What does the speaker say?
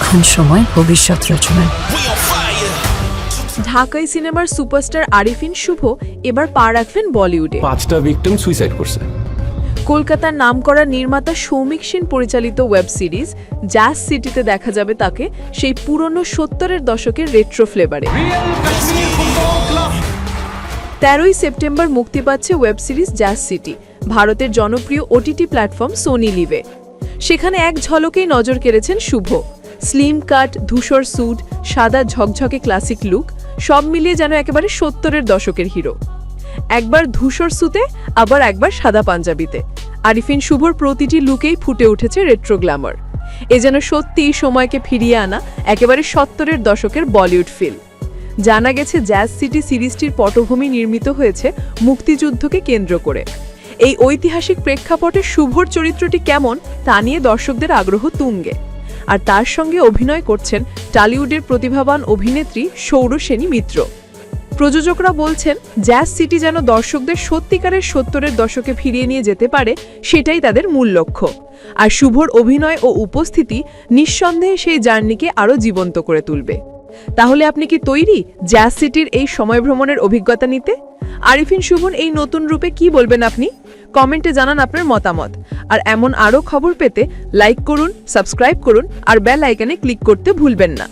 এখন সময় ভবিষ্যৎ রচনার। ঢাকাই সিনেমার সুপারস্টার আরিফিন শুভ এবার পা রাখলেন বলিউডে। 5টা ভিকটিম সুইসাইড করছে। কলকাতার নামকরা নির্মাতা সৌমিক সেন পরিচালিত ওয়েব সিরিজ জ্যাজ সিটিতে দেখা যাবে তাকে সেই পুরনো 70-এর দশকের রেট্রো ফ্লেভারে। 13ই সেপ্টেম্বর মুক্তি পাচ্ছে ওয়েব সিরিজ জ্যাজ সিটি ভারতের জনপ্রিয় ওটিটি প্ল্যাটফর্ম সোনি লিভে। সেখানে এক ঝলকেই নজর কেড়েছেন শুভ। স্লিম কাট, ধূসর স্যুট, সাদা ঝকঝকে ক্লাসিক লুক, সব মিলিয়ে যেন একেবারে 70-এর দশকের হিরো। একবার ধূসর স্যুটে, আবার একবার সাদা পাঞ্জাবিতে আরিফিন শুভর প্রতিটি লুকেই ফুটে উঠেছে রেট্রো গ্ল্যামার। এ যেন সত্যিই সময়কে ফিরিয়ে আনা একেবারে 70-এর দশকের বলিউড ফিল। জানা গেছে জ্যাজ সিটি সিরিজটির পটভূমি নির্মিত হয়েছে মুক্তিযুদ্ধকে কেন্দ্র করে। এই ঐতিহাসিক প্রেক্ষাপটে শুভর চরিত্রটি কেমন তা নিয়ে দর্শকদের আগ্রহ তুঙ্গে। আর তার সঙ্গে অভিনয় করছেন টলিউডের প্রতিভাবান অভিনেত্রী সৌরসেনী মিত্র। প্রযোজকরা বলছেন জ্যাজ সিটি যেন দর্শকদের সত্যিকারের 70-এর দশকে ফিরিয়ে নিয়ে যেতে পারে, সেটাই তাদের মূল লক্ষ্য। আর শুভর অভিনয় ও উপস্থিতি নিঃসন্দেহে সেই জার্নিকে আরও জীবন্ত করে তুলবে। তাহলে আপনি কি তৈরি জ্যাজ সিটির এই সময় ভ্রমণের অভিজ্ঞতা নিতে? আরিফিন শুভর এই নতুন রূপে কি বলবেন আপনি? কমেন্টে জানান আপনার মতামত। আর এমন আরও খবর পেতে লাইক করুন, সাবস্ক্রাইব করুন আর বেল আইকনে ক্লিক করতে ভুলবেন না।